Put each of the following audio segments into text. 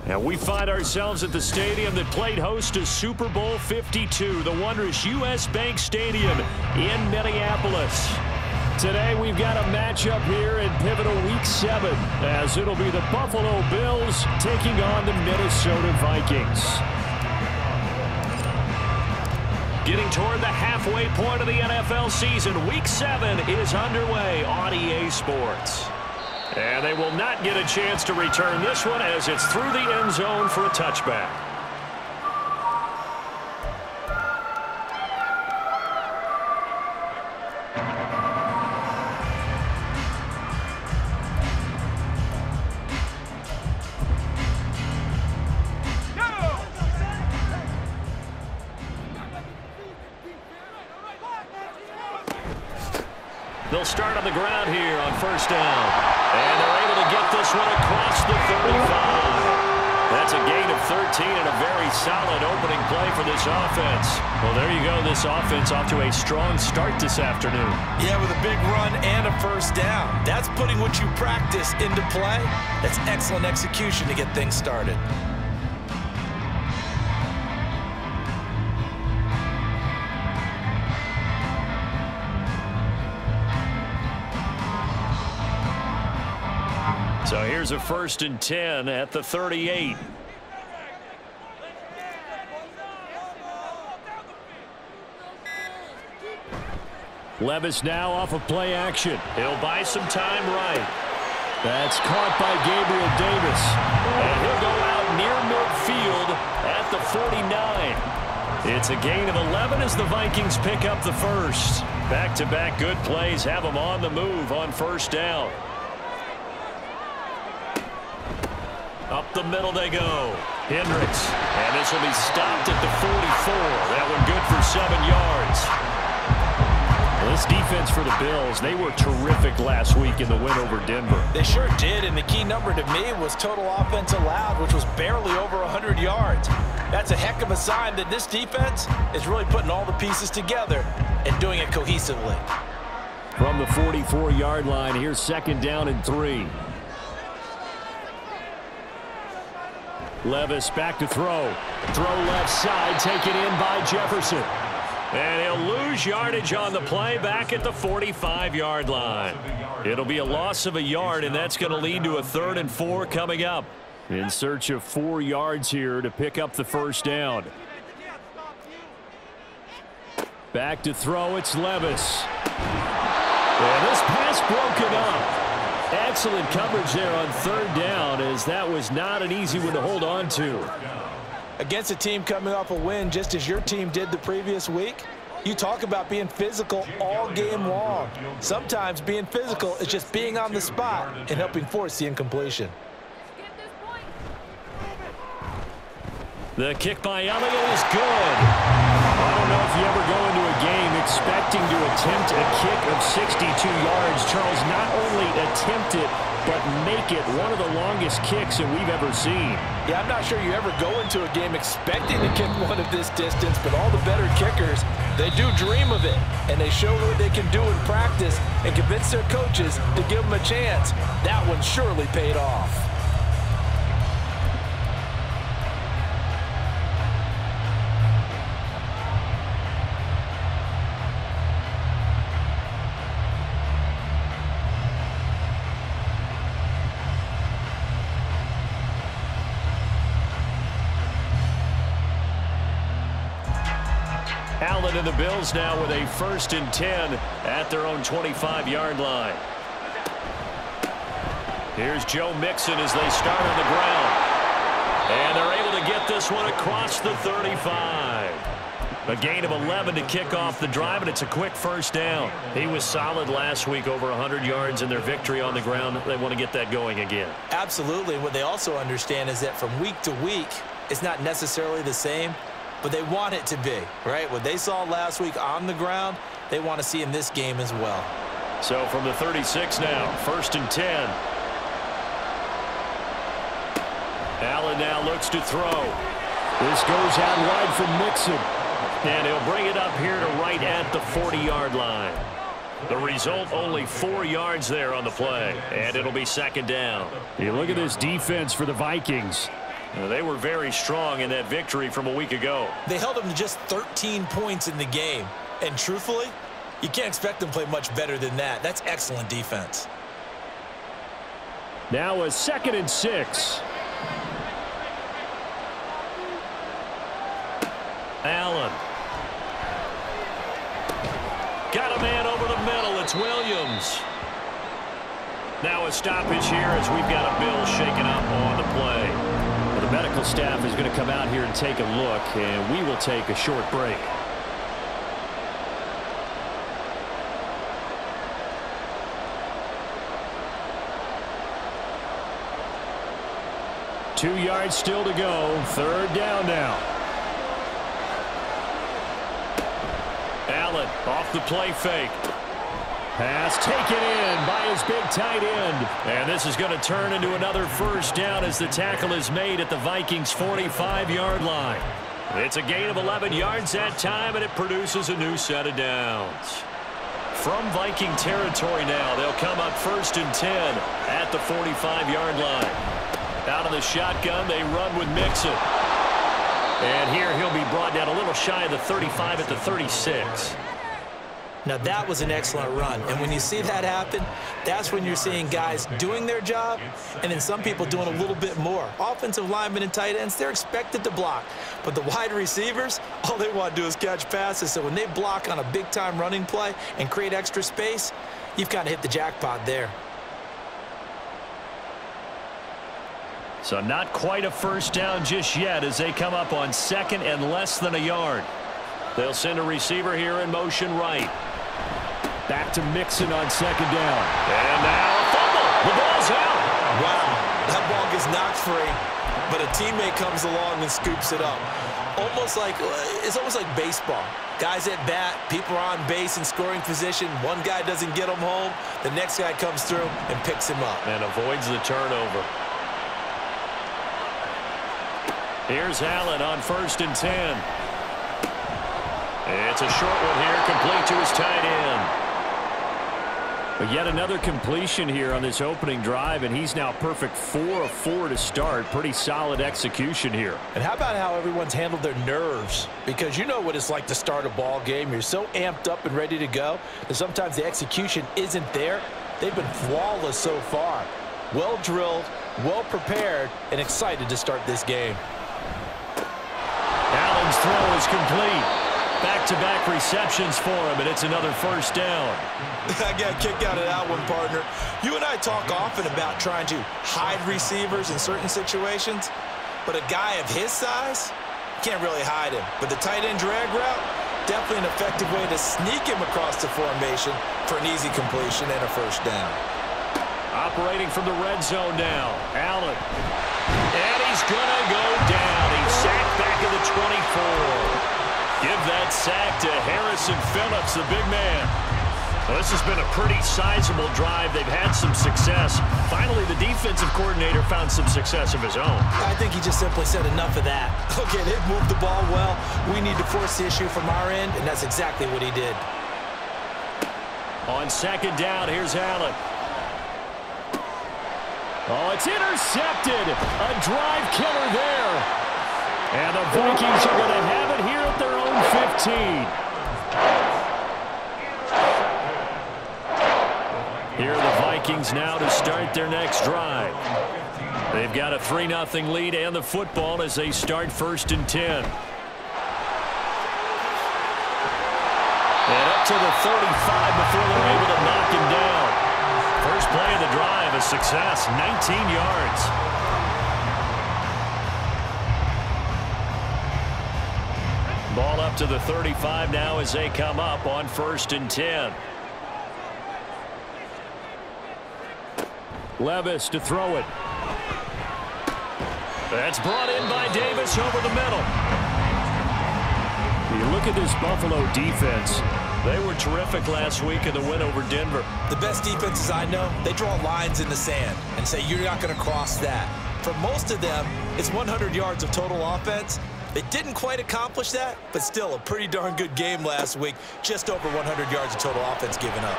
And we find ourselves at the stadium that played host to Super Bowl 52, the wondrous U.S. Bank Stadium in Minneapolis. Today we've got a matchup here in pivotal Week 7, as it'll be the Buffalo Bills taking on the Minnesota Vikings. Getting toward the halfway point of the NFL season, Week 7 is underway on EA Sports. And they will not get a chance to return this one as it's through the end zone for a touchback. They'll start on the ground here on first down. And they're able to get this one across the 35. That's a gain of 13 and a very solid opening play for this offense. Well, there you go. This offense off to a strong start this afternoon. Yeah, with a big run and a first down. That's putting what you practice into play. That's excellent execution to get things started. So here's a 1st and 10 at the 38. Levis now off of play action. He'll buy some time right. That's caught by Gabriel Davis. And he'll go out near midfield at the 49. It's a gain of 11 as the Vikings pick up the first. Back-to-back good plays have them on the move on first down. Up the middle they go. Hendricks. And this will be stopped at the 44. That one good for 7 yards. Well, this defense for the Bills, they were terrific last week in the win over Denver. They sure did, and the key number to me was total offense allowed, which was barely over 100 yards. That's a heck of a sign that this defense is really putting all the pieces together and doing it cohesively. From the 44-yard line, here's 2nd down and 3. Levis back to throw. Throw left side, taken in by Jefferson. And he'll lose yardage on the play back at the 45-yard line. It'll be a loss of a yard, and that's going to lead to a 3rd and 4 coming up. In search of 4 yards here to pick up the first down. Back to throw, it's Levis. And this pass broken up. Excellent coverage there on 3rd down, as that was not an easy one to hold on to. Against a team coming off a win just as your team did the previous week, you talk about being physical all game long. Sometimes being physical is just being on the spot and helping force the incompletion. The kick by Elliott is good. I don't know if you ever go into a game expecting to attempt a kick of 62 yards. Charles, not only attempt it, but make it one of the longest kicks that we've ever seen. Yeah, I'm not sure you ever go into a game expecting to kick one of this distance, but all the better kickers, they do dream of it, and they show what they can do in practice and convince their coaches to give them a chance. That one surely paid off. Allen and the Bills now with a 1st and 10 at their own 25-yard line. Here's Joe Mixon as they start on the ground. And they're able to get this one across the 35. A gain of 11 to kick off the drive, and it's a quick first down. He was solid last week, over 100 yards in their victory on the ground. They want to get that going again. Absolutely. What they also understand is that from week to week, it's not necessarily the same, but they want it to be, right? What they saw last week on the ground, they want to see in this game as well. So from the 36 now, 1st and 10. Allen now looks to throw. This goes out wide from Mixon. And he'll bring it up here to right at the 40-yard line. The result, only 4 yards there on the play. And it'll be 2nd down. You look at this defense for the Vikings. They were very strong in that victory from a week ago. They held them to just 13 points in the game. And truthfully, you can't expect them to play much better than that. That's excellent defense. Now a 2nd and 6. Allen. Got a man over the middle. It's Williams. Now a stoppage here as we've got a bill shaken up on the play. Well, the medical staff is going to come out here and take a look, and we will take a short break. Two yards still to go. 3rd down now. Allen off the play fake. Pass taken in by his big tight end. And this is going to turn into another 1st down as the tackle is made at the Vikings' 45-yard line. It's a gain of 11 yards that time, and it produces a new set of downs. From Viking territory now, they'll come up 1st and 10 at the 45-yard line. Out of the shotgun, they run with Mixon. And here he'll be brought down a little shy of the 35 at the 36. Now that was an excellent run, and when you see that happen, that's when you're seeing guys doing their job and then some people doing a little bit more. Offensive linemen and tight ends, they're expected to block, but the wide receivers, all they want to do is catch passes. So when they block on a big-time running play and create extra space, you've kind of hit the jackpot there. So not quite a 1st down just yet as they come up on 2nd and less than a yard. They'll send a receiver here in motion right. Back to Mixon on 2nd down. And now a fumble. The ball's out. Wow, that ball gets knocked free, but a teammate comes along and scoops it up. It's almost like baseball. Guys at bat, people are on base in scoring position. One guy doesn't get him home. The next guy comes through and picks him up. And avoids the turnover. Here's Allen on 1st and 10. It's a short one here, complete to his tight end. But yet another completion here on this opening drive, and he's now perfect 4 of 4 to start. Pretty solid execution here. And how about how everyone's handled their nerves? Because you know what it's like to start a ball game. You're so amped up and ready to go, and sometimes the execution isn't there. They've been flawless so far. Well drilled, well prepared, and excited to start this game. Allen's throw is complete. Back-to-back receptions for him, and it's another 1st down. I got a kick out of that one, partner. You and I talk often about trying to hide receivers in certain situations, but a guy of his size, can't really hide him. But the tight end drag route, definitely an effective way to sneak him across the formation for an easy completion and a 1st down. Operating from the red zone now, Allen. And he's going to go down. He's sacked back at the 24. Give that sack to Harrison Phillips, the big man. Well, this has been a pretty sizable drive. They've had some success. Finally, the defensive coordinator found some success of his own. I think he just simply said enough of that. Okay, they've moved the ball well. We need to force the issue from our end, and that's exactly what he did. On 2nd down, here's Allen. Oh, it's intercepted. A drive killer there. And the Vikings are going to have it here at their own 15. Here are the Vikings now to start their next drive. They've got a 3-0 lead and the football as they start 1st and 10. And up to the 35 before they're able to knock him down. First play of the drive, a success, 19 yards. Ball up to the 35 now as they come up on 1st and 10. Levis to throw it. That's brought in by Davis over the middle. You look at this Buffalo defense. They were terrific last week in the win over Denver. The best defenses I know, they draw lines in the sand and say you're not going to cross that. For most of them, it's 100 yards of total offense. They didn't quite accomplish that, but still a pretty darn good game last week. Just over 100 yards of total offense given up.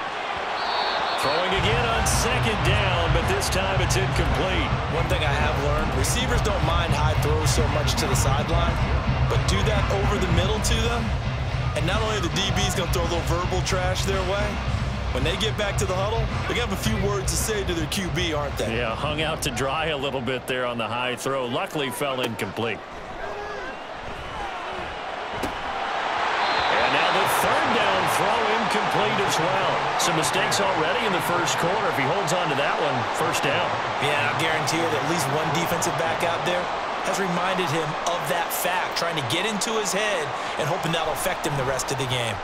Throwing again on second down, but this time it's incomplete. One thing I have learned, receivers don't mind high throws so much to the sideline, but do that over the middle to them, and not only are the DBs going to throw a little verbal trash their way, when they get back to the huddle, they're going to have a few words to say to their QB, aren't they? Yeah, hung out to dry a little bit there on the high throw. Luckily fell incomplete. And now the third down throw incomplete as well. Some mistakes already in the first quarter. If he holds on to that one, first down. Yeah, I'll guarantee you that at least one defensive back out there has reminded him of that fact, trying to get into his head and hoping that'll affect him the rest of the game.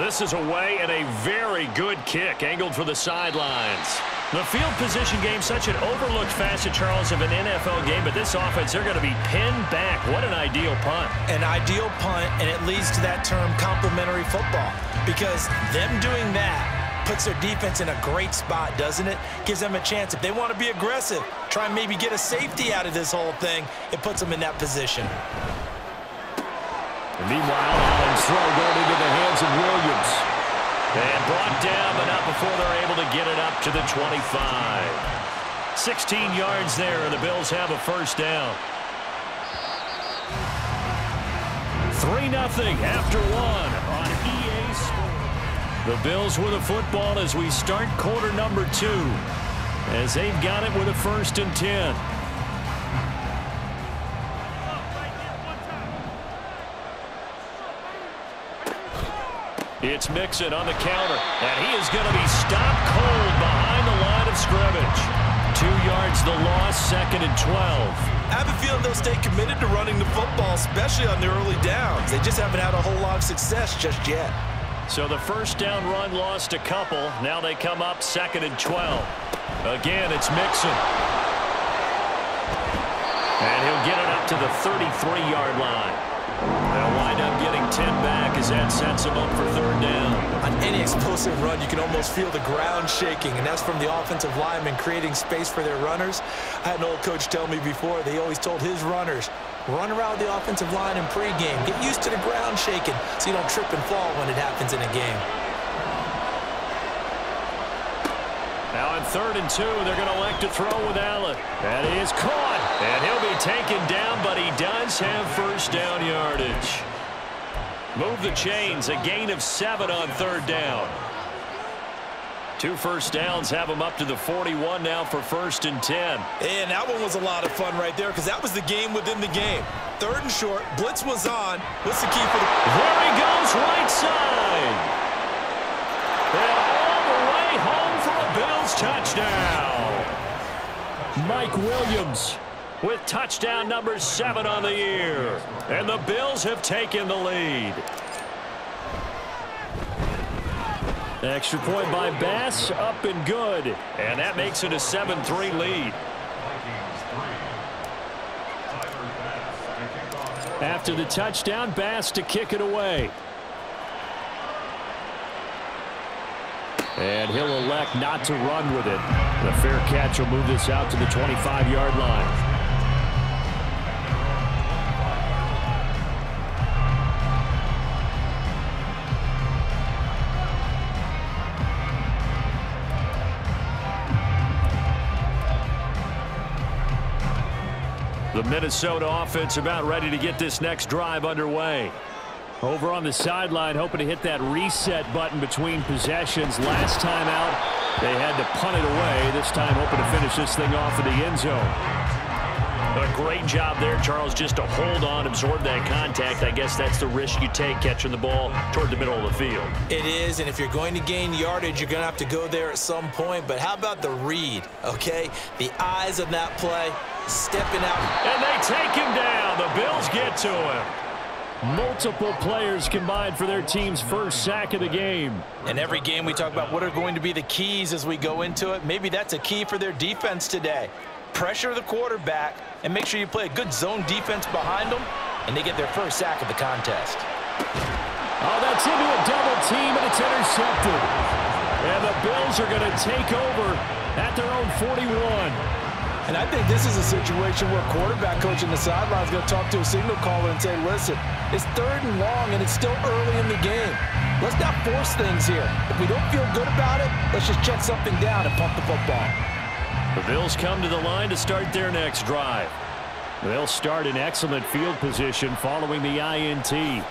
This is away and a very good kick angled for the sidelines. The field position game, such an overlooked facet, Charles, of an NFL game, but this offense, they're going to be pinned back. What an ideal punt. An ideal punt, and it leads to that term complementary football, because them doing that puts their defense in a great spot, doesn't it? Gives them a chance. If they want to be aggressive, try and maybe get a safety out of this whole thing, it puts them in that position. And meanwhile, Allen's throw going into the hands of Williams. And brought down, but not before they're able to get it up to the 25. 16 yards there, and the Bills have a first down. 3-0 after one on EA Sports. The Bills with a football as we start quarter number 2, as they've got it with a 1st and 10. It's Mixon on the counter, and he is going to be stopped cold behind the line of scrimmage. 2 yards the loss, 2nd and 12. I have a feeling they'll stay committed to running the football, especially on the early downs. They just haven't had a whole lot of success just yet. So the first down run lost a couple. Now they come up 2nd and 12. Again, it's Mixon. And he'll get it up to the 33-yard line. They'll wind up getting 10 back as that sets them up for 3rd down. On any explosive run, you can almost feel the ground shaking, and that's from the offensive linemen creating space for their runners. I had an old coach tell me before, they always told his runners, run around the offensive line in pregame. Get used to the ground shaking so you don't trip and fall when it happens in a game. Now on 3rd and 2, they're going to elect to throw with Allen. And he is caught, and he'll be taken down, but he does have first down yardage. Move the chains, a gain of 7 on 3rd down. 2 first downs have him up to the 41 now for 1st and 10. And that one was a lot of fun right there, because that was the game within the game. 3rd and short, blitz was on. What's the key for the... There he goes, right side. And all the way home for a Bills touchdown. Mike Williams with touchdown number 7 on the year. And the Bills have taken the lead. Extra point by Bass, up and good. And that makes it a 7-3 lead. After the touchdown, Bass to kick it away. And he'll elect not to run with it. The fair catch will move this out to the 25-yard line. The Minnesota offense about ready to get this next drive underway. Over on the sideline, hoping to hit that reset button between possessions. Last time out, they had to punt it away. This time, hoping to finish this thing off in the end zone. A great job there, Charles, just to hold on, absorb that contact. I guess that's the risk you take catching the ball toward the middle of the field. It is, and if you're going to gain yardage, you're going to have to go there at some point. But how about the read, okay? The eyes of that play, stepping out. And they take him down. The Bills get to him. Multiple players combined for their team's first sack of the game. In every game, we talk about what are going to be the keys as we go into it. Maybe that's a key for their defense today. Pressure the quarterback and make sure you play a good zone defense behind them, and they get their first sack of the contest. Oh, that's into a double team, and it's intercepted. And the Bills are going to take over at their own 41. And I think this is a situation where quarterback coach in the sideline is going to talk to a signal caller and say, listen, it's 3rd and long, and it's still early in the game. Let's not force things here. If we don't feel good about it, let's just check something down and pump the football. The Bills come to the line to start their next drive. They'll start in excellent field position following the INT. Now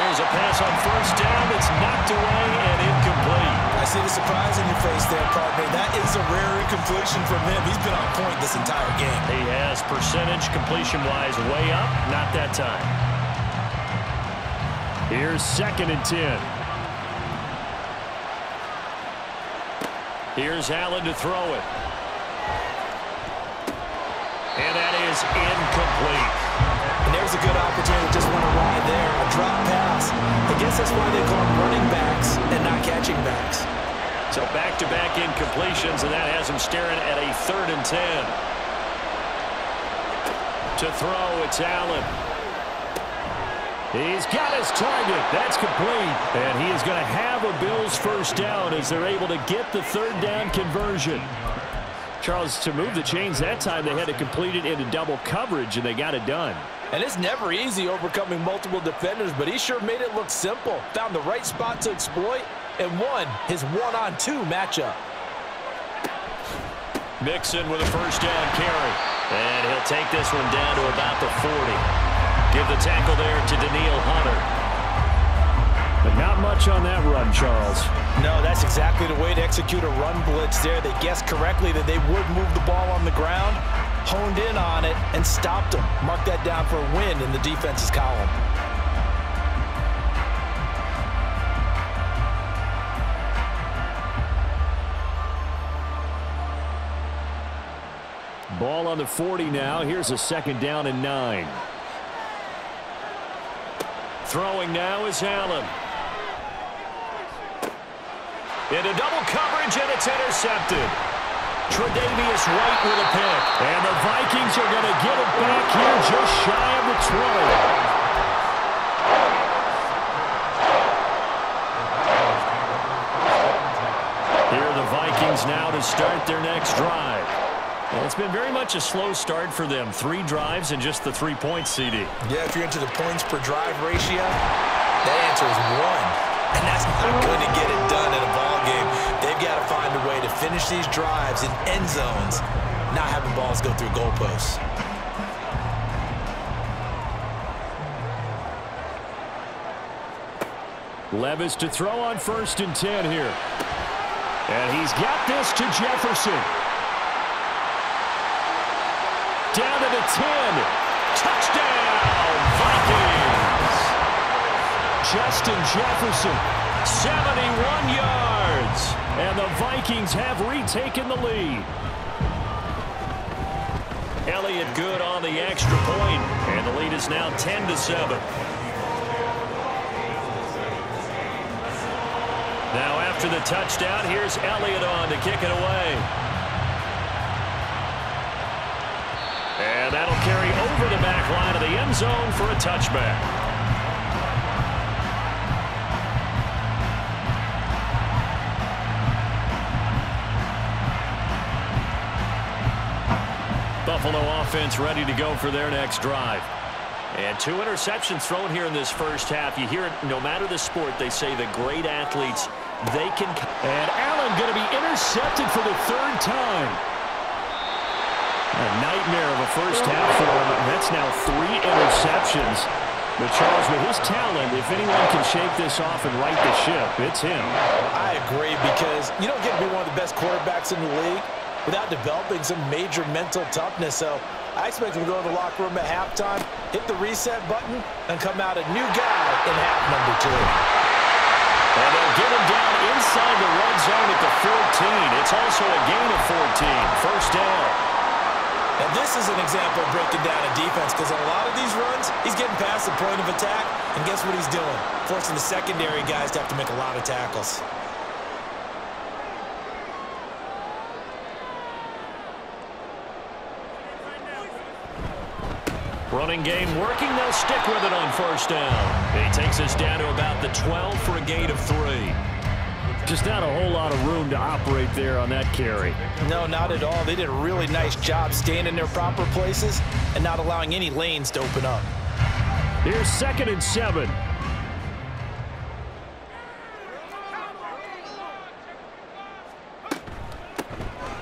here's a pass on first down that's knocked away and incomplete. I see the surprise in your face there, partner. That is a rare incompletion from him. He's been on point this entire game. He has percentage completion-wise way up, not that time. Here's 2nd and 10. Here's Allen to throw it. And that is incomplete. And there's a good opportunity to just want to ride there. A drop pass. I guess that's why they call them running backs and not catching backs. So back-to-back incompletions, and that has him staring at a 3rd and 10. To throw, it's Allen. He's got his target. That's complete. And he is going to have a Bills first down as they're able to get the 3rd down conversion. Charles, to move the chains that time, they had to complete it into double coverage, and they got it done. And it's never easy overcoming multiple defenders, but he sure made it look simple. Found the right spot to exploit and won his 1-on-2 matchup. Mixon with a first down carry. And he'll take this one down to about the 40. Give the tackle there to Daniil Hunter. But not much on that run, Charles. No, that's exactly the way to execute a run blitz there. They guessed correctly that they would move the ball on the ground, honed in on it, and stopped them. Mark that down for a win in the defense's column. Ball on the 40 now. Here's a 2nd down and 9. Throwing now is Allen. Into double coverage, and it's intercepted. Tre'Davious White with a pick. And the Vikings are going to get it back here just shy of the 20. Here are the Vikings now to start their next drive. Well, it's been very much a slow start for them. 3 drives and just the 3 points, CD. Yeah, if you're into the points per drive ratio, that answer is 1. And that's not going to get it done in a ball game. They've got to find a way to finish these drives in end zones, not having balls go through goalposts. Levis to throw on 1st and 10 here. And he's got this to Jefferson. Down to the 10. Touchdown, Vikings. Justin Jefferson, 71 yards. And the Vikings have retaken the lead. Elliott good on the extra point, and the lead is now 10-7. Now after the touchdown, here's Elliott on to kick it away. And that'll carry over the back line of the end zone for a touchback. Buffalo offense ready to go for their next drive. And 2 interceptions thrown here in this first half. You hear it, no matter the sport, they say the great athletes, they can. And Allen going to be intercepted for the 3rd time. A nightmare of a first half for him. That's now 3 interceptions. But Charles, with his talent, if anyone can shake this off and right the ship, it's him. I agree, because you don't get to be one of the best quarterbacks in the league without developing some major mental toughness. So I expect him to go to the locker room at halftime, hit the reset button, and come out a new guy in half number 2. And they'll get him down inside the red zone at the 14. It's also a gain of 14. First down. And this is an example of breaking down a defense, because on a lot of these runs, he's getting past the point of attack, and guess what he's doing? Forcing the secondary guys to have to make a lot of tackles. Running game working. They'll stick with it on first down. He takes us down to about the 12 for a gain of 3. Just not a whole lot of room to operate there on that carry. No, not at all. They did a really nice job staying in their proper places and not allowing any lanes to open up. Here's 2nd and 7.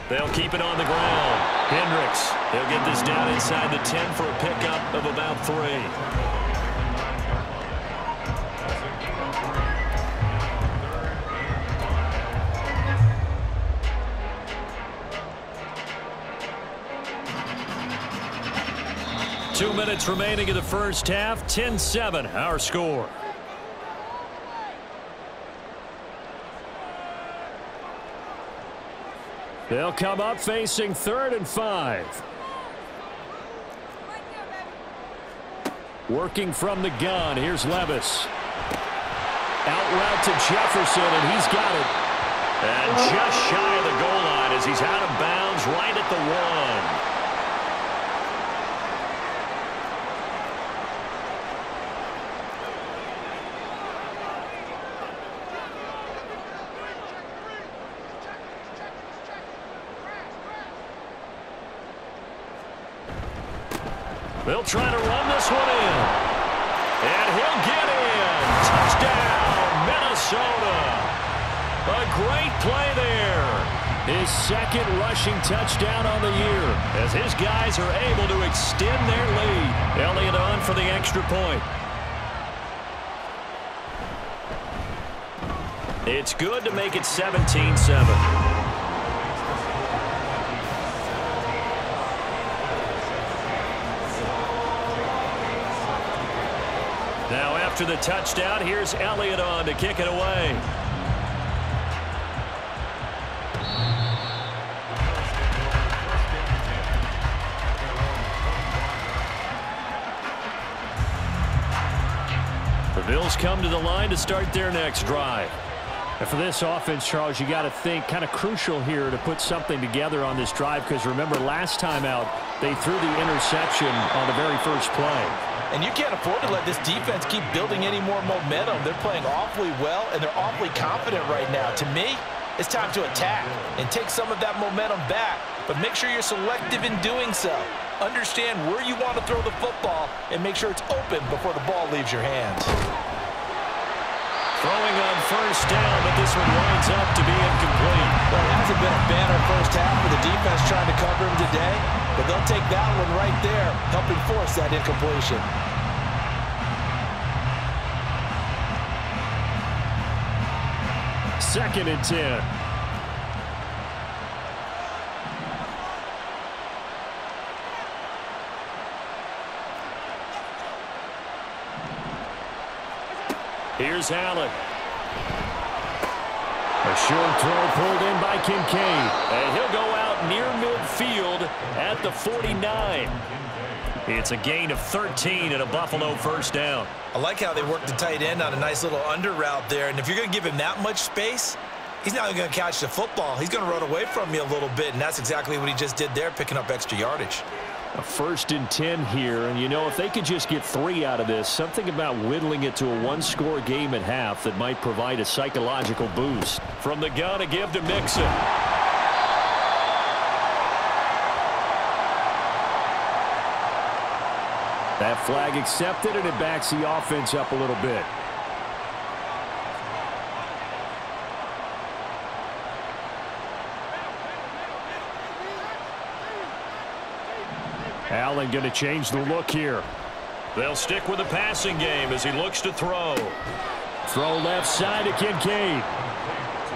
They'll keep it on the ground. Hendricks, he'll get this down inside the 10 for a pickup of about 3. Two minutes remaining in the first half. 10-7, our score. They'll come up facing 3rd and 5. Working from the gun. Here's Levis. Out route to Jefferson, and he's got it. And just shy of the goal line as he's out of bounds right at the 1. They'll try to run this one in. And he'll get in. Touchdown, Minnesota. A great play there. His 2nd rushing touchdown on the year as his guys are able to extend their lead. Elliott on for the extra point. It's good to make it 17-7. Now after the touchdown, here's Elliott on to kick it away. The Bills come to the line to start their next drive. And for this offense, Charles, you got to think kind of crucial here to put something together on this drive because remember last time out they threw the interception on the very first play. And you can't afford to let this defense keep building any more momentum. They're playing awfully well, and they're awfully confident right now. To me, it's time to attack and take some of that momentum back, but make sure you're selective in doing so. Understand where you want to throw the football and make sure it's open before the ball leaves your hands. Throwing on first down, but this one winds up to be incomplete. Well, it hasn't been a banner first half for the defense trying to cover him today, but they'll take that one right there, helping force that incompletion. Second and 10. Here's Allen. A short throw pulled in by Kincaid. And he'll go out near midfield at the 49. It's a gain of 13 and a Buffalo first down. I like how they worked the tight end on a nice little under route there. And if you're going to give him that much space, he's not going to catch the football. He's going to run away from you a little bit, and that's exactly what he just did there, picking up extra yardage. A 1st and 10 here, and you know, if they could just get 3 out of this, something about whittling it to a one-score game at half that might provide a psychological boost. From the gun, a give to Mixon. That flag accepted, and it backs the offense up a little bit. Allen going to change the look here. They'll stick with the passing game as he looks to throw. Throw left side to Kincaid.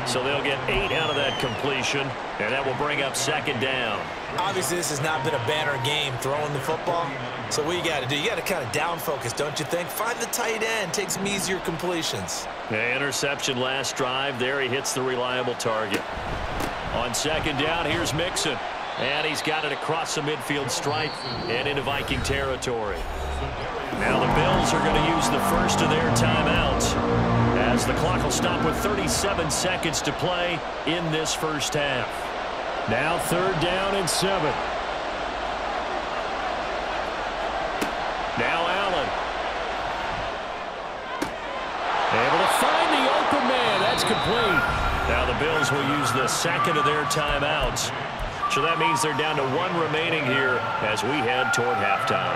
So they'll get 8 out of that completion, and that will bring up 2nd down. Obviously, this has not been a banner game throwing the football. So what you got to do, you got to kind of down focus, don't you think? Find the tight end, take some easier completions. Yeah, interception last drive. There he hits the reliable target. On 2nd down, here's Mixon. And he's got it across the midfield stripe and into Viking territory. Now the Bills are going to use the first of their timeouts as the clock will stop with 37 seconds to play in this first half. Now 3rd down and 7. Now Allen. Able to find the open man. That's complete. Now the Bills will use the 2nd of their timeouts. So that means they're down to 1 remaining here as we head toward halftime.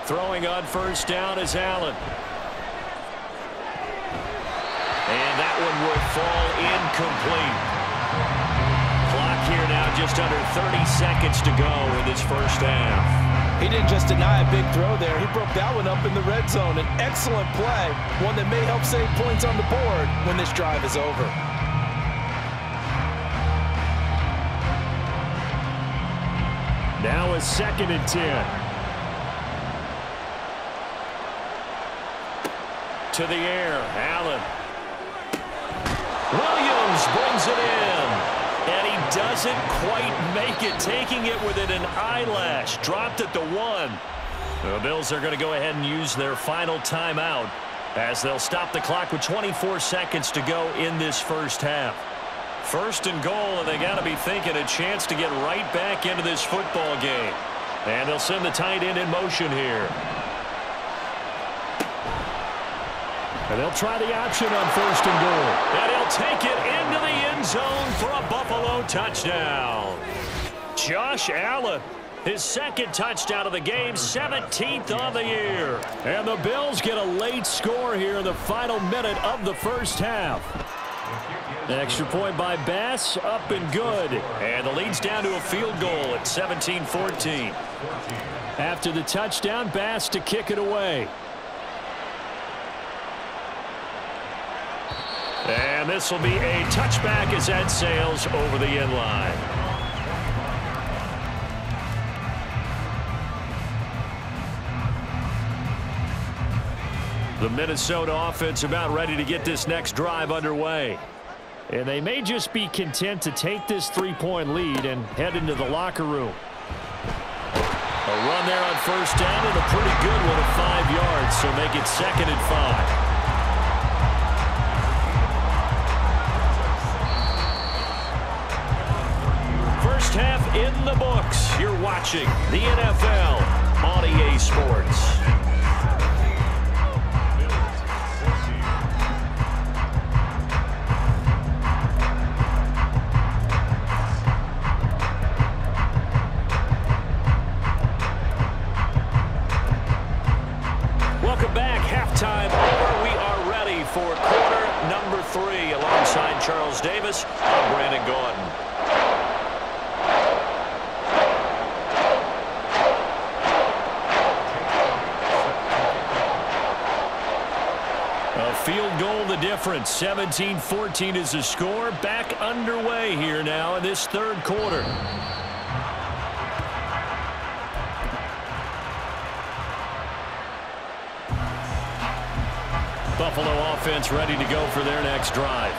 Throwing on first down is Allen. And that one will fall incomplete. Clock here now just under 30 seconds to go in this first half. He didn't just deny a big throw there. He broke that one up in the red zone. An excellent play, one that may help save points on the board when this drive is over. Now a 2nd and 10. To the air, Allen. Williams brings it in. And he doesn't quite make it, taking it within an eyelash. Dropped at the 1. The Bills are going to go ahead and use their final timeout as they'll stop the clock with 24 seconds to go in this first half. 1st and goal, and they got to be thinking a chance to get right back into this football game. And they'll send the tight end in motion here. And they'll try the option on 1st and goal. And he'll take it into the end zone for a Buffalo touchdown. Josh Allen, his 2nd touchdown of the game, 17th on the year. And the Bills get a late score here in the final minute of the first half. An extra point by Bass, up and good. And the lead's down to a field goal at 17-14. After the touchdown, Bass to kick it away. And this will be a touchback as that sails over the end line. The Minnesota offense about ready to get this next drive underway. And they may just be content to take this 3-point lead and head into the locker room. A run there on 1st down and a pretty good one of 5 yards, so make it 2nd and 5. First half in the books. You're watching the NFL on EA Sports. Welcome back. Halftime over. We are ready for quarter number 3. Alongside Charles Davis, I'm Brandon Gordon. Field goal the difference. 17-14 is the score. Back underway here now in this 3rd quarter. Buffalo offense ready to go for their next drive.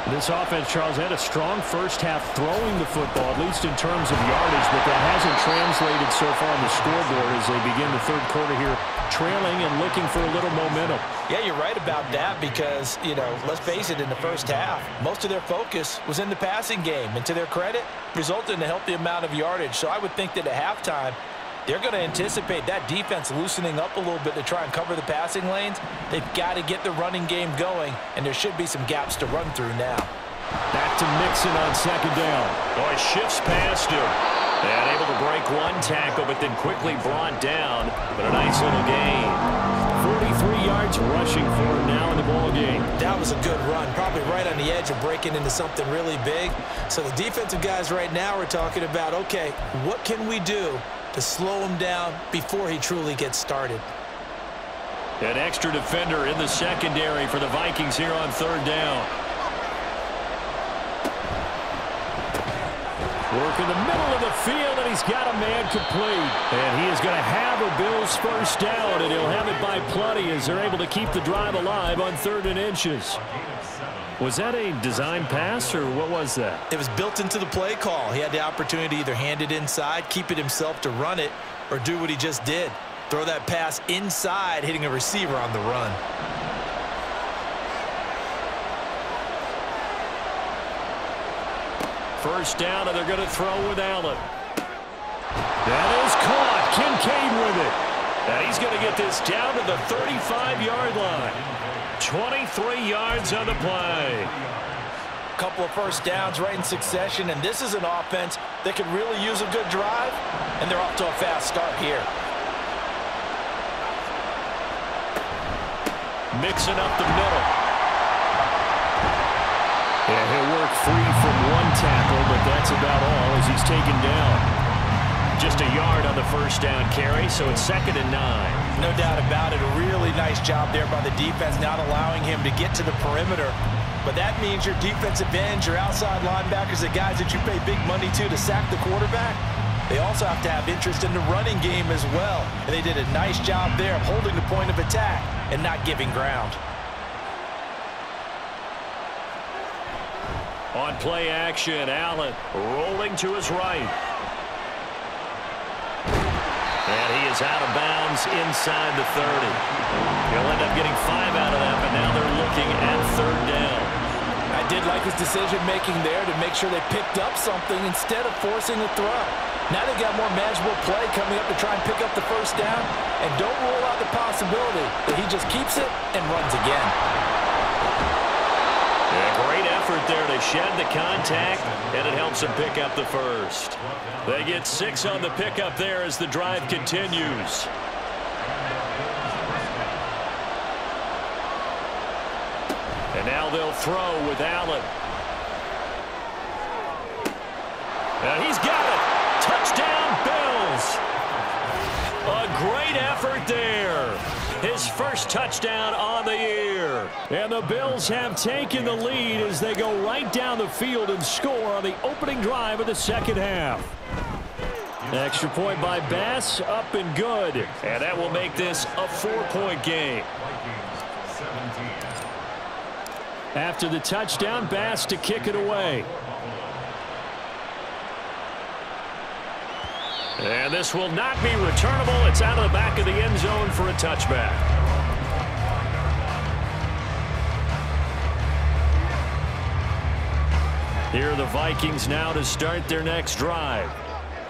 This offense, Charles, had a strong first half throwing the football, at least in terms of yardage, but that hasn't translated so far on the scoreboard as they begin the 3rd quarter here, trailing and looking for a little momentum. Yeah, you're right about that because, you know, let's face it, in the first half, most of their focus was in the passing game. And to their credit, resulted in a healthy amount of yardage. So I would think that at halftime, they're going to anticipate that defense loosening up a little bit to try and cover the passing lanes. They've got to get the running game going, and there should be some gaps to run through now. Back to Mixon on 2nd down. Oh, he shifts past him. And able to break one tackle, but then quickly brought down. But a nice little gain. 43 yards rushing for him now in the ball game. That was a good run, probably right on the edge of breaking into something really big. So the defensive guys right now are talking about, okay, what can we do to slow him down before he truly gets started? An extra defender in the secondary for the Vikings here on 3rd down. Work in the middle of the field, and he's got a man complete. And he is going to have a Bills first down, and he'll have it by plenty as they're able to keep the drive alive on 3rd and inches. Was that a design pass, or what was that? It was built into the play call. He had the opportunity to either hand it inside, keep it himself to run it, or do what he just did. Throw that pass inside, hitting a receiver on the run. first down, and they're going to throw with Allen. That is caught. Kincaid with it. And he's going to get this down to the 35-yard line. 23 yards on the play. Couple of first downs right in succession, and this is an offense that could really use a good drive, and they're off to a fast start here. Mixing up the middle. Yeah, he'll work free from one tackle, but that's about all as he's taken down. Just a yard on the first down carry, so it's 2nd and 9. No doubt about it. A really nice job there by the defense, not allowing him to get to the perimeter. But that means your defensive ends, your outside linebackers, the guys that you pay big money to sack the quarterback, they also have to have interest in the running game as well. And they did a nice job there of holding the point of attack and not giving ground. On play action, Allen rolling to his right. And he is out of bounds inside the 30. He'll end up getting 5 out of that, but now they're looking at 3rd down. I did like his decision-making there to make sure they picked up something instead of forcing a throw. Now they got more manageable play coming up to try and pick up the first down, and don't rule out the possibility that he just keeps it and runs again. Yeah, great effort there to shed the contact, and it helps him pick up the first. They get 6 on the pickup there as the drive continues. And now they'll throw with Allen. And he's got it. Touchdown, Bills. A great effort there. His first touchdown on the year. And the Bills have taken the lead as they go right down the field and score on the opening drive of the second half. Extra point by Bass, up and good. And that will make this a 4-point game. After the touchdown, Bass to kick it away. And this will not be returnable. It's out of the back of the end zone for a touchback. Here are the Vikings now to start their next drive.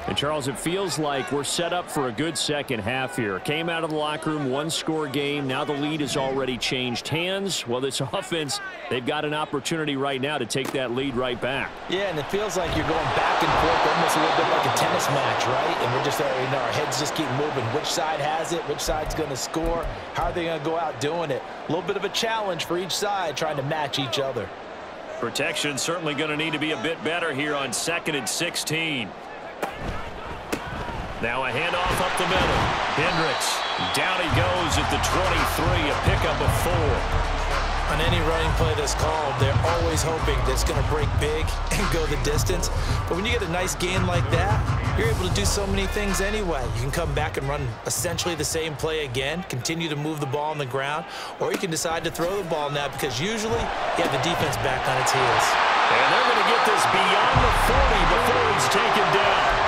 And, Charles, it feels like we're set up for a good second half here. Came out of the locker room, 1-score game. Now the lead has already changed hands. Well, this offense, they've got an opportunity right now to take that lead right back. Yeah, and it feels like you're going back and forth, almost a little bit like a tennis match, right? And we're just, our heads just keep moving. Which side has it? Which side's going to score? How are they going to go out doing it? A little bit of a challenge for each side, trying to match each other. Protection certainly going to need to be a bit better here on 2nd and 16. Now a handoff up the middle. Hendricks, down he goes at the 23, a pickup of 4. On any running play that's called, they're always hoping that it's going to break big and go the distance. But when you get a nice gain like that, you're able to do so many things anyway. You can come back and run essentially the same play again, continue to move the ball on the ground, or you can decide to throw the ball now because usually you have the defense back on its heels. And they're going to get this beyond the 40 before he's taken down.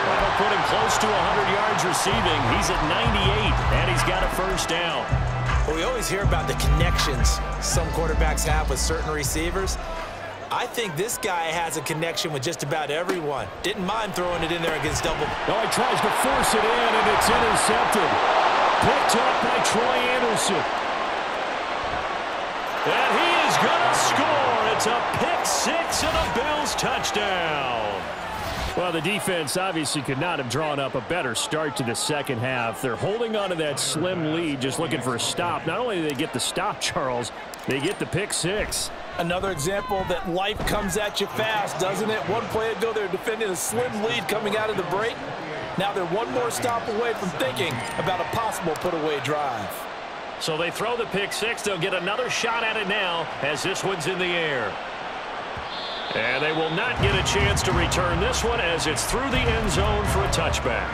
That'll put him close to 100 yards receiving. He's at 98, and he's got a first down. Well, we always hear about the connections some quarterbacks have with certain receivers. I think this guy has a connection with just about everyone. Didn't mind throwing it in there against double. No, he tries to force it in, and it's intercepted. Picked up by Troy Anderson. And he is going to score. It's a pick-6 and a Bills touchdown. Well, the defense obviously could not have drawn up a better start to the second half. They're holding on to that slim lead, just looking for a stop. Not only do they get the stop, Charles, they get the pick-6. Another example that life comes at you fast, doesn't it? One play ago, they're defending a slim lead coming out of the break. Now they're one more stop away from thinking about a possible put-away drive. So they throw the pick-6. They'll get another shot at it now as this one's in the air. And they will not get a chance to return this one as it's through the end zone for a touchback.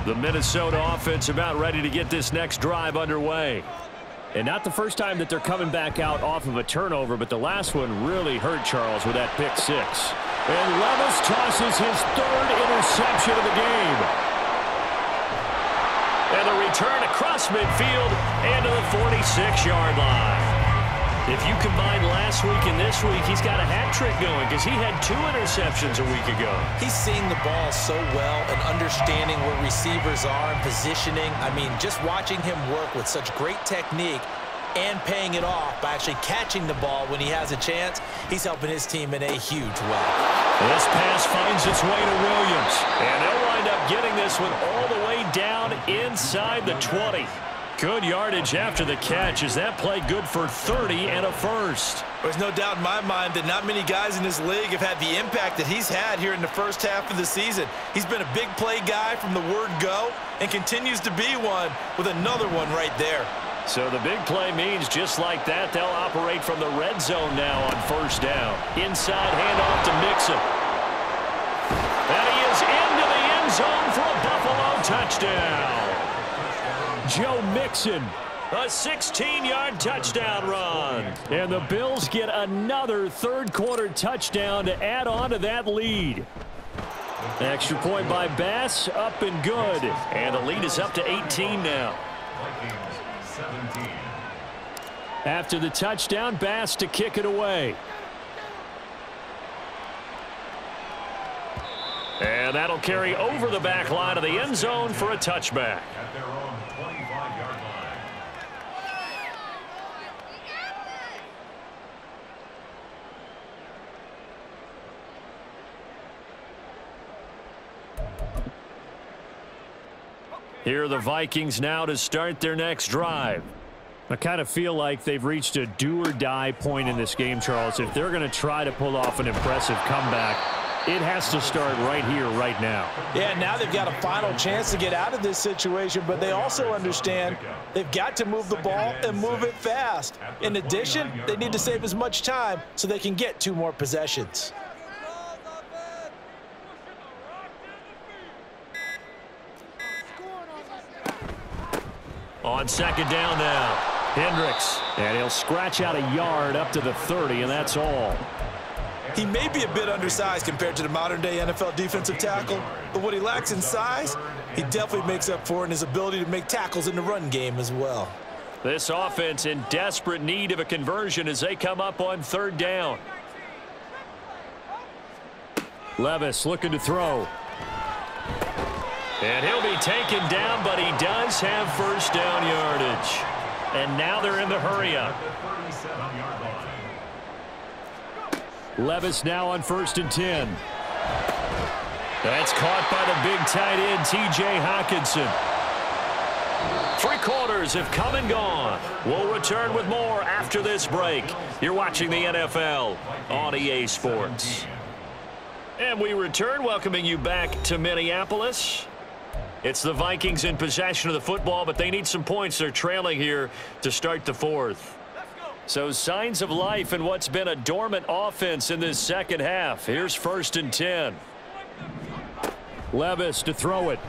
The Minnesota offense about ready to get this next drive underway. And not the first time that they're coming back out off of a turnover, but the last one really hurt Charles with that pick-6. And Levis tosses his 3rd interception of the game. And a return across midfield and to the 46-yard line. If you combine last week and this week, he's got a hat trick going because he had 2 interceptions a week ago. He's seeing the ball so well and understanding where receivers are and positioning. I mean, just watching him work with such great technique and paying it off by actually catching the ball when he has a chance, he's helping his team in a huge way. This pass finds its way to Williams, and they'll wind up getting this one all the way down inside the 20. Good yardage after the catch. Is that play good for 30 and a first? There's no doubt in my mind that not many guys in this league have had the impact that he's had here in the first half of the season. He's been a big play guy from the word go and continues to be one with another one right there. So the big play means just like that, they'll operate from the red zone now on first down. Inside handoff to Mixon. And he is into the end zone for a Buffalo touchdown. Joe Mixon, a 16-yard touchdown run. And the Bills get another third-quarter touchdown to add on to that lead. Extra point by Bass, up and good. And the lead is up to 18 now. After the touchdown, Bass to kick it away. And that'll carry over the back line of the end zone for a touchback. At their own 25-yard line. Here are the Vikings now to start their next drive. I kind of feel like they've reached a do-or-die point in this game, Charles. If they're going to try to pull off an impressive comeback, it has to start right here, right now. Yeah, now they've got a final chance to get out of this situation, but they also understand they've got to move the ball and move it fast. In addition, they need to save as much time so they can get 2 more possessions. On second down now, Hendricks. And he'll scratch out a yard up to the 30, and that's all. He may be a bit undersized compared to the modern-day NFL defensive tackle, but what he lacks in size, he definitely makes up for in his ability to make tackles in the run game as well. This offense in desperate need of a conversion as they come up on third down. Levis looking to throw. And he'll be taken down, but he does have first down yardage. And now they're in the hurry-up. Levis now on 1st and 10. That's caught by the big tight end, T.J. Hockenson. 3 quarters have come and gone. We'll return with more after this break. You're watching the NFL on EA Sports. And we return, welcoming you back to Minneapolis. It's the Vikings in possession of the football, but they need some points. They're trailing here to start the 4th. So signs of life in what's been a dormant offense in this second half. Here's 1st and 10. Levis to throw it.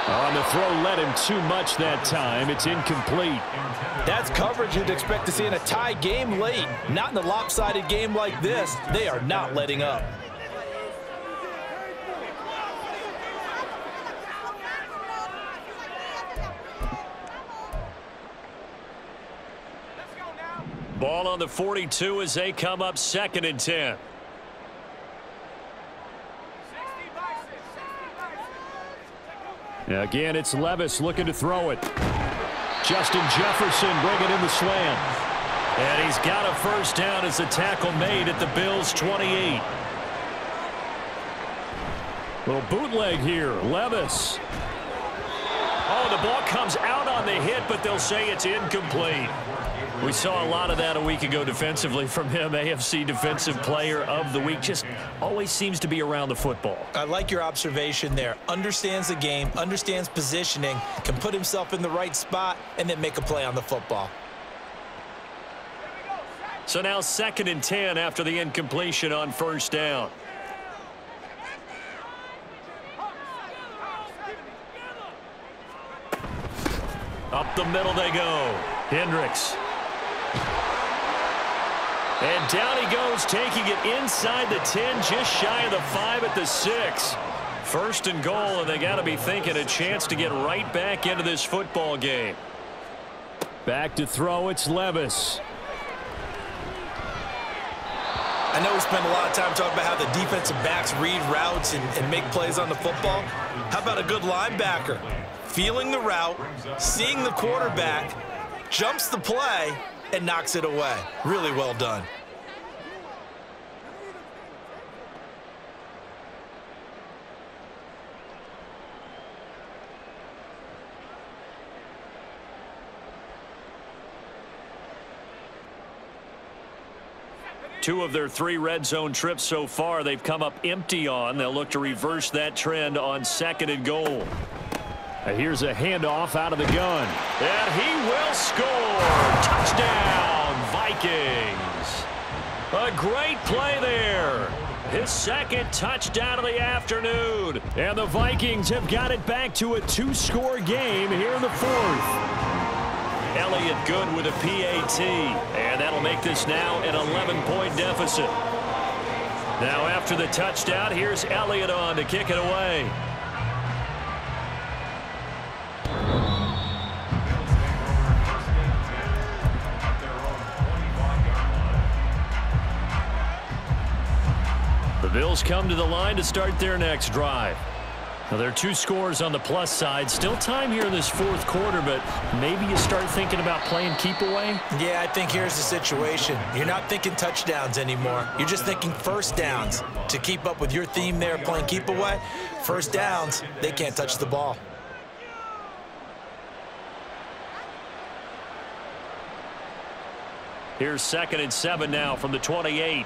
On the throw, led him too much that time. It's incomplete. That's coverage you'd expect to see in a tie game late. Not in a lopsided game like this. They are not letting up. Ball on the 42 as they come up 2nd and 10. Again, it's Levis looking to throw it. Justin Jefferson bringing in the slant. And he's got a first down as the tackle made at the Bills' 28. Little bootleg here. Levis. Oh, the ball comes out on the hit, but they'll say it's incomplete. We saw a lot of that a week ago defensively from him. AFC Defensive Player of the Week. Just always seems to be around the football. I like your observation there. Understands the game, understands positioning, can put himself in the right spot, and then make a play on the football. So now 2nd and 10 after the incompletion on first down. Up the middle they go. Hendricks. And down he goes, taking it inside the 10, just shy of the 5 at the 6. 1st and goal, and they got to be thinking a chance to get right back into this football game. Back to throw, it's Levis. I know we spend a lot of time talking about how the defensive backs read routes and make plays on the football. How about a good linebacker? Feeling the route, seeing the quarterback, jumps the play, and knocks it away. Really well done. Two of their 3 red zone trips so far, they've come up empty on. They'll look to reverse that trend on 2nd and goal. Here's a handoff out of the gun. And he will score. Touchdown, Vikings. A great play there. His 2nd touchdown of the afternoon. And the Vikings have got it back to a 2-score game here in the 4th. Elliott good with a PAT, and that'll make this now an 11-point deficit. Now after the touchdown, here's Elliott on to kick it away. The Bills come to the line to start their next drive. Now, there are 2 scores on the plus side. Still time here in this 4th quarter, but maybe you start thinking about playing keep away? Yeah, I think here's the situation. You're not thinking touchdowns anymore. You're just thinking first downs. To keep up with your theme there, playing keep away, first downs, they can't touch the ball. Here's 2nd and 7 now from the 28.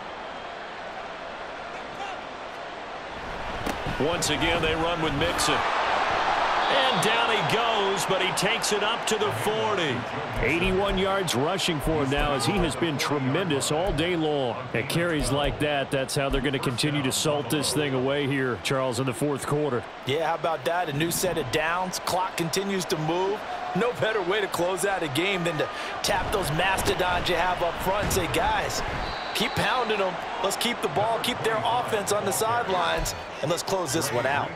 Once again, they run with Mixon. And down he goes, but he takes it up to the 40. 81 yards rushing for him now, as he has been tremendous all day long. At carries like that, that's how they're going to continue to salt this thing away here, Charles, in the 4th quarter. Yeah, how about that? A new set of downs. Clock continues to move. No better way to close out a game than to tap those mastodons you have up front and say, guys, keep pounding them. Let's keep the ball, keep their offense on the sidelines, and let's close this one out.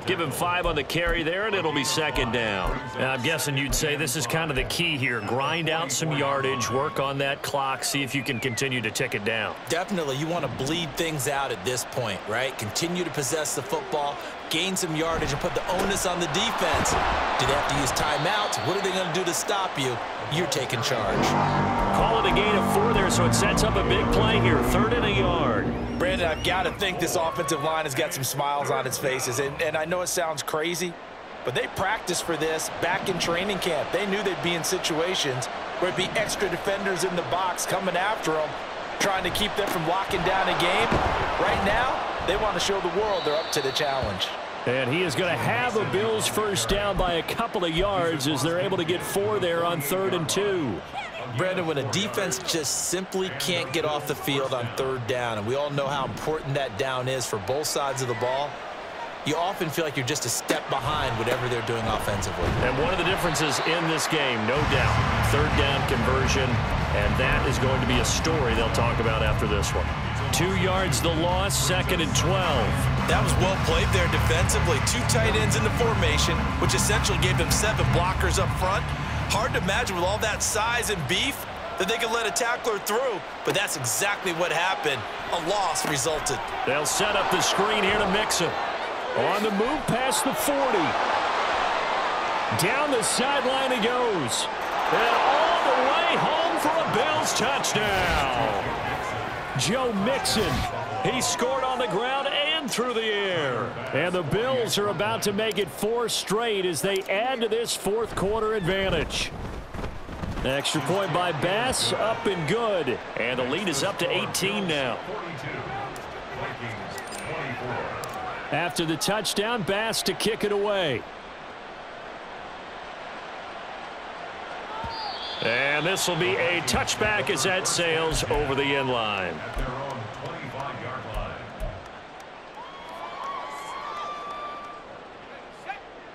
Give him 5 on the carry there, and it'll be 2nd down. And I'm guessing you'd say this is kind of the key here. Grind out some yardage, work on that clock, see if you can continue to tick it down. Definitely. You want to bleed things out at this point, right? Continue to possess the football, gain some yardage, and put the onus on the defense. Do they have to use timeouts? What are they going to do to stop you? You're taking charge. Call it a gain of 4 there, so it sets up a big play here. 3rd and a yard. Brandon, I've got to think this offensive line has got some smiles on its faces. And I know it sounds crazy, but they practiced for this back in training camp. They knew they'd be in situations where it'd be extra defenders in the box coming after them, trying to keep them from locking down a game. Right now, they want to show the world they're up to the challenge. And he is going to have a Bills first down by a couple of yards as they're able to get 4 there on 3rd and 2. Brandon, when a defense just simply can't get off the field on 3rd down, and we all know how important that down is for both sides of the ball, you often feel like you're just a step behind whatever they're doing offensively. And one of the differences in this game, no doubt, 3rd down conversion, and that is going to be a story they'll talk about after this one. 2 yards the loss, 2nd and 12. That was well played there defensively. 2 tight ends in the formation, which essentially gave them 7 blockers up front. Hard to imagine with all that size and beef that they could let a tackler through, but that's exactly what happened. A loss resulted. They'll set up the screen here to Mixon. On the move past the 40. Down the sideline he goes. And all the way home for a Bills touchdown. Joe Mixon. He scored on the ground and through the air. And the Bills are about to make it 4 straight as they add to this 4th quarter advantage. Extra point by Bass, up and good. And the lead is up to 18 now. After the touchdown, Bass to kick it away. And this will be a touchback as that sails over the end line.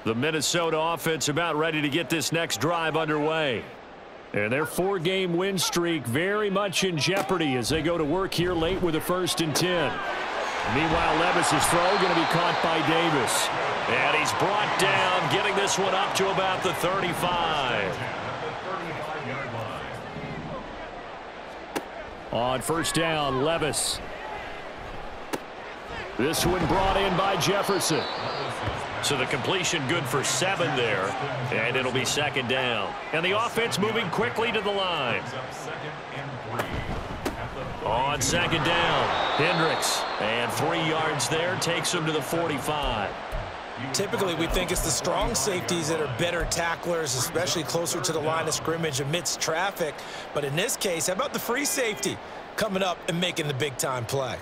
The Minnesota offense about ready to get this next drive underway. And their 4-game win streak very much in jeopardy as they go to work here late with a 1st and 10. Meanwhile, Levis's throw going to be caught by Davis. And he's brought down, getting this one up to about the 35. 35-yard line. On first down, Levis. This one brought in by Jefferson. So the completion good for 7 there, and it'll be second down. And the offense moving quickly to the line. On second down, Hendricks. And 3 yards there takes him to the 45. Typically, we think it's the strong safeties that are better tacklers, especially closer to the line of scrimmage amidst traffic. But in this case, how about the free safety coming up and making the big-time play?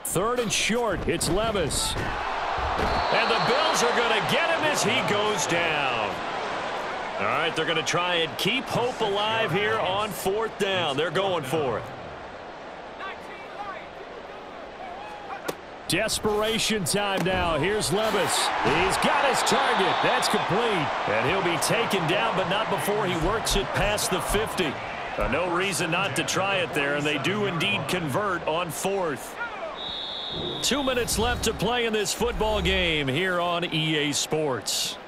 Third and short, it's Levis. And the Bills are going to get him as he goes down. All right, they're going to try and keep hope alive here on fourth down. They're going for it. Desperation time now. Here's Levis. He's got his target. That's complete. And he'll be taken down, but not before he works it past the 50. No reason not to try it there, and they do indeed convert on fourth. 2 minutes left to play in this football game here on EA Sports.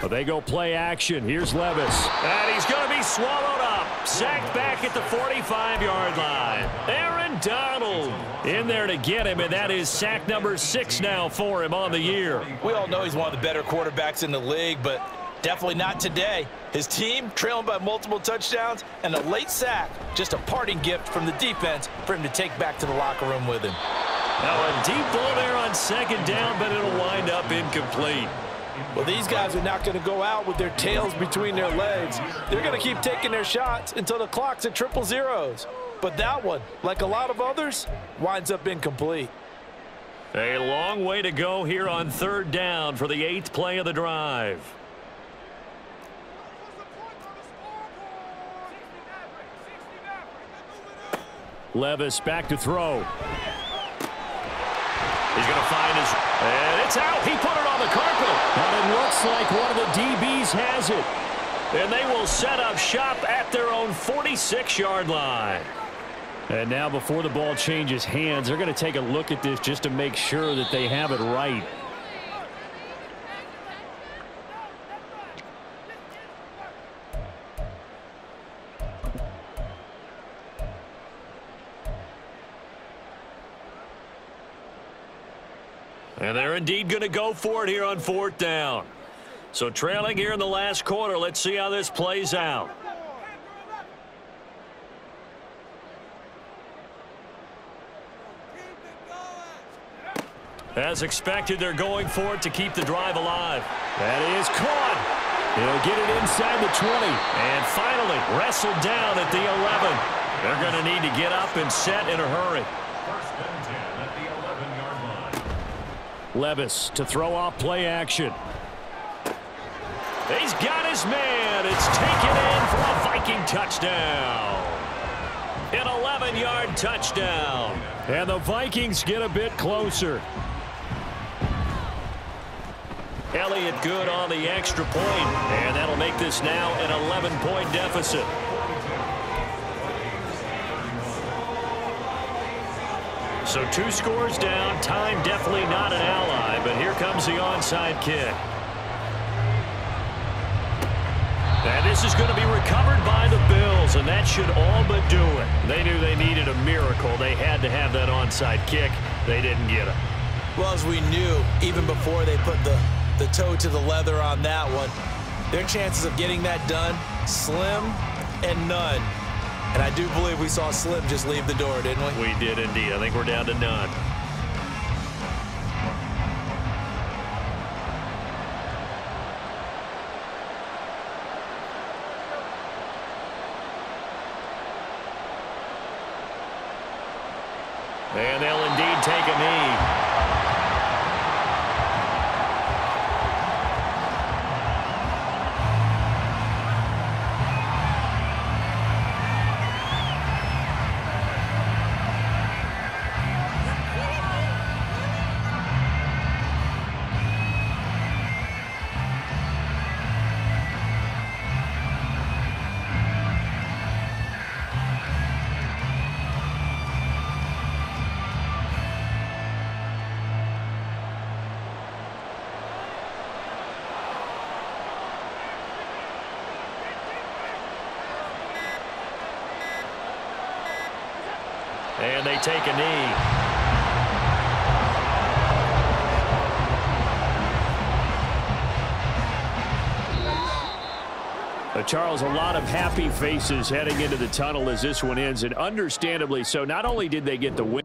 Well, they go play action. Here's Levis. And he's going to be swallowed up. Sacked back at the 45-yard line. Aaron Donald in there to get him, and that is sack number 6 now for him on the year. We all know he's one of the better quarterbacks in the league, but definitely not today. His team trailing by multiple touchdowns, and a late sack, just a parting gift from the defense for him to take back to the locker room with him. Now a deep ball there on second down, but it'll wind up incomplete. Well, these guys are not going to go out with their tails between their legs. They're going to keep taking their shots until the clock's at 000. But that one, like a lot of others, winds up incomplete. A long way to go here on third down for the 8th play of the drive. Levis back to throw. He's going to find his... And it's out. He put it on the carpet. And it looks like one of the DBs has it. And they will set up shop at their own 46-yard line. And now before the ball changes hands, they're going to take a look at this just to make sure that they have it right. And they're indeed going to go for it here on fourth down. So trailing here in the last quarter. Let's see how this plays out. As expected, they're going for it to keep the drive alive. That is caught. He'll get it inside the 20. And finally wrestled down at the 11. They're going to need to get up and set in a hurry. First and 10 at the 11-yard line. Levis to throw off play action. He's got his man. It's taken in for a Viking touchdown. An 11-yard touchdown. And the Vikings get a bit closer. Elliott good on the extra point, and that'll make this now an 11-point deficit. So 2 scores down. Time definitely not an ally, but here comes the onside kick. And this is going to be recovered by the Bills, and that should all but do it. They knew they needed a miracle. They had to have that onside kick. They didn't get it. Well, as we knew, even before they put the toe to the leather on that one, their chances of getting that done, slim and none. And I do believe we saw Slim just leave the door, didn't we? We did indeed. I think we're down to none. And they'll indeed take a knee. And they take a knee. Charles, a lot of happy faces heading into the tunnel as this one ends, and understandably so. Not only did they get the win.